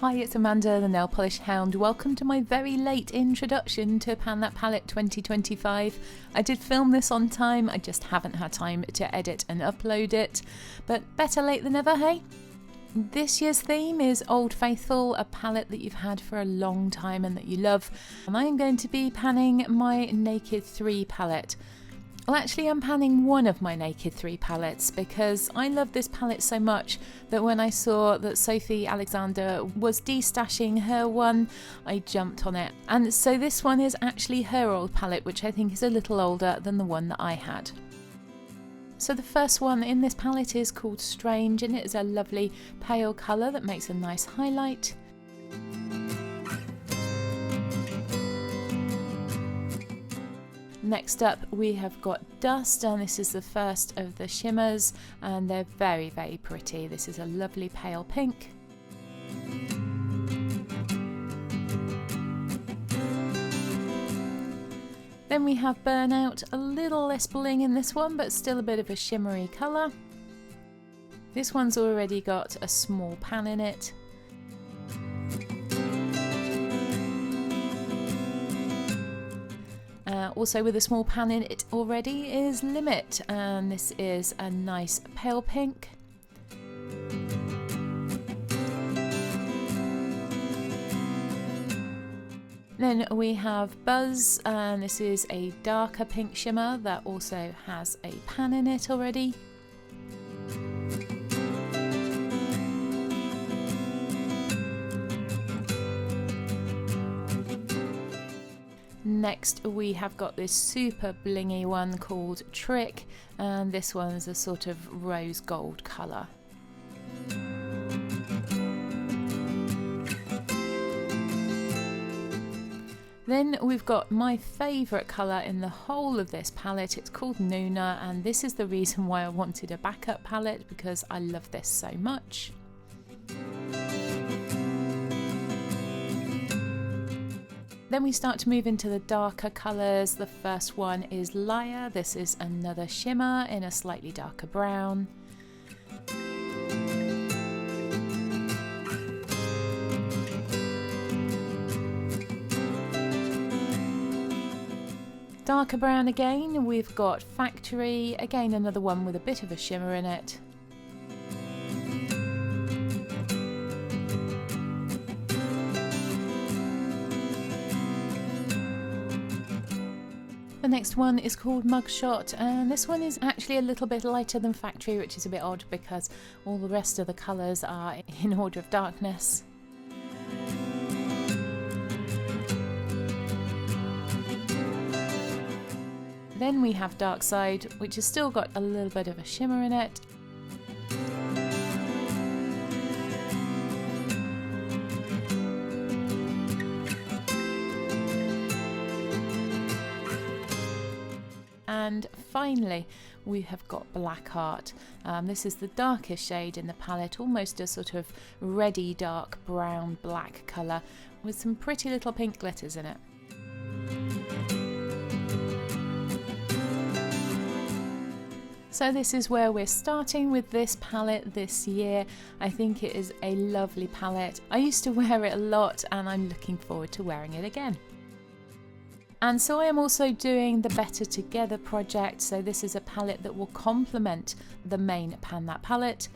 Hi, it's Amanda, the Nail Polish Hound. Welcome to my very late introduction to Pan That Palette 2025. I did film this on time, I just haven't had time to edit and upload it, but better late than never, hey? This year's theme is Old Faithful, a palette that you've had for a long time and that you love, and I'm going to be panning my Naked 3 palette. Well, actually I'm panning one of my Naked 3 palettes because I love this palette so much that when I saw that Sophie Alexander was destashing her one, I jumped on it. And so this one is actually her old palette, which I think is a little older than the one that I had. So the first one in this palette is called Strange, and it is a lovely pale colour that makes a nice highlight. Next up we have got Dust, and this is the first of the shimmers, and they're very, very pretty. This is a lovely pale pink. Then we have Burnout, a little less bling in this one, but still a bit of a shimmery colour. This one's already got a small pan in it. Also with a small pan in it already is Limit, and this is a nice pale pink. Then we have Buzz, and this is a darker pink shimmer that also has a pan in it already. Next we have got this super blingy one called Trick, and this one's a sort of rose gold colour. Then we've got my favourite colour in the whole of this palette. It's called Nuna, and this is the reason why I wanted a backup palette, because I love this so much. Then we start to move into the darker colours. The first one is Liar. This is another shimmer in a slightly darker brown. Darker brown again, we've got Factory, again another one with a bit of a shimmer in it. The next one is called Mugshot, and this one is actually a little bit lighter than Factory, which is a bit odd because all the rest of the colours are in order of darkness. Then we have Dark Side, which has still got a little bit of a shimmer in it. And finally we have got Black Heart. This is the darkest shade in the palette, almost a sort of reddy dark brown black colour with some pretty little pink glitters in it. So this is where we're starting with this palette this year. I think it is a lovely palette. I used to wear it a lot and I'm looking forward to wearing it again. And so I am also doing the Better Together project. So this is a palette that will complement the main Pan That palette.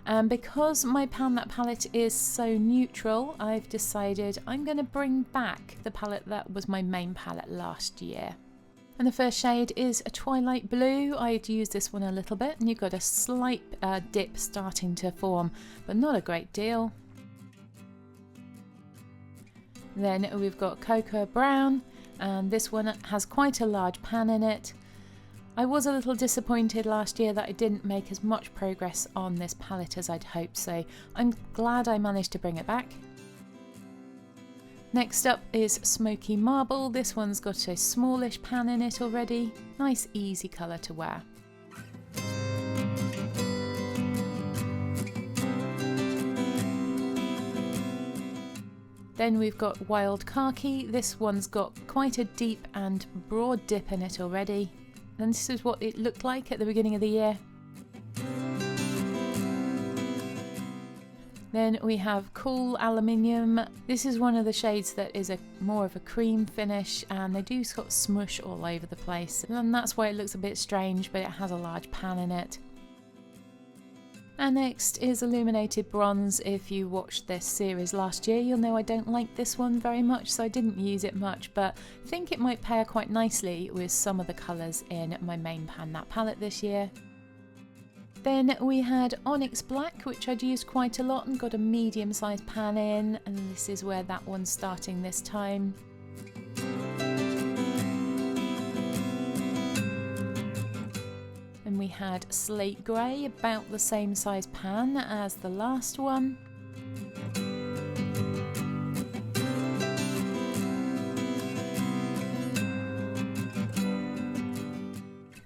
And because my Pan That palette is so neutral, I've decided I'm going to bring back the palette that was my main palette last year. And the first shade is a Twilight Blue. I'd used this one a little bit, and you've got a slight dip starting to form, but not a great deal. Then we've got Cocoa Brown, and this one has quite a large pan in it. I was a little disappointed last year that I didn't make as much progress on this palette as I'd hoped, so I'm glad I managed to bring it back. Next up is Smoky Marble. This one's got a smallish pan in it already. Nice easy colour to wear. Then we've got Wild Khaki. This one's got quite a deep and broad dip in it already. And this is what it looked like at the beginning of the year. Then we have Cool Aluminium. This is one of the shades that is more of a cream finish, and they do sort of smush all over the place, and that's why it looks a bit strange, but it has a large pan in it. And next is Illuminated Bronze. If you watched this series last year, you'll know I don't like this one very much, so I didn't use it much, but I think it might pair quite nicely with some of the colours in my main Pan That palette this year. Then we had Onyx Black, which I'd used quite a lot and got a medium-sized pan in, and this is where that one's starting this time. And we had Slate Grey, about the same size pan as the last one.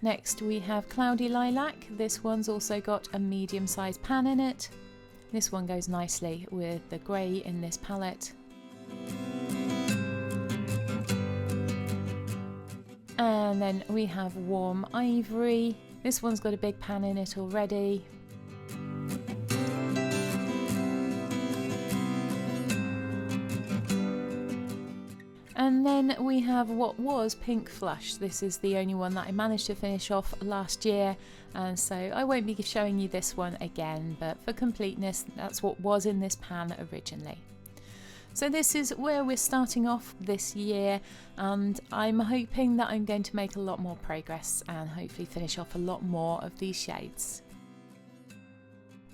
Next we have Cloudy Lilac. This one's also got a medium-sized pan in it. This one goes nicely with the grey in this palette. And then we have Warm Ivory. This one's got a big pan in it already. And then we have what was Pink Flush. This is the only one that I managed to finish off last year, and so I won't be showing you this one again, but for completeness, that's what was in this pan originally. So this is where we're starting off this year, and I'm hoping that I'm going to make a lot more progress and hopefully finish off a lot more of these shades.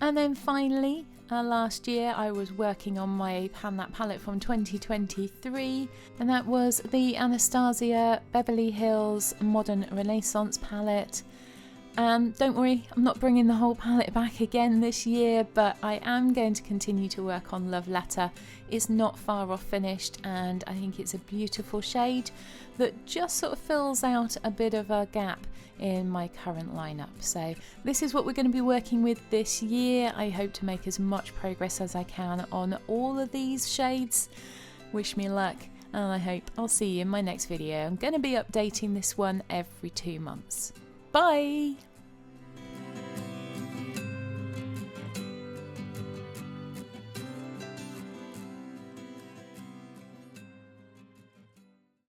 And then finally, last year I was working on my Pan That palette from 2023, and that was the Anastasia Beverly Hills Modern Renaissance palette. And don't worry, I'm not bringing the whole palette back again this year, but I am going to continue to work on Love Letter. It's not far off finished, and I think it's a beautiful shade that just sort of fills out a bit of a gap in my current lineup. So this is what we're going to be working with this year. I hope to make as much progress as I can on all of these shades. Wish me luck, and I hope I'll see you in my next video. I'm going to be updating this one every 2 months. Bye!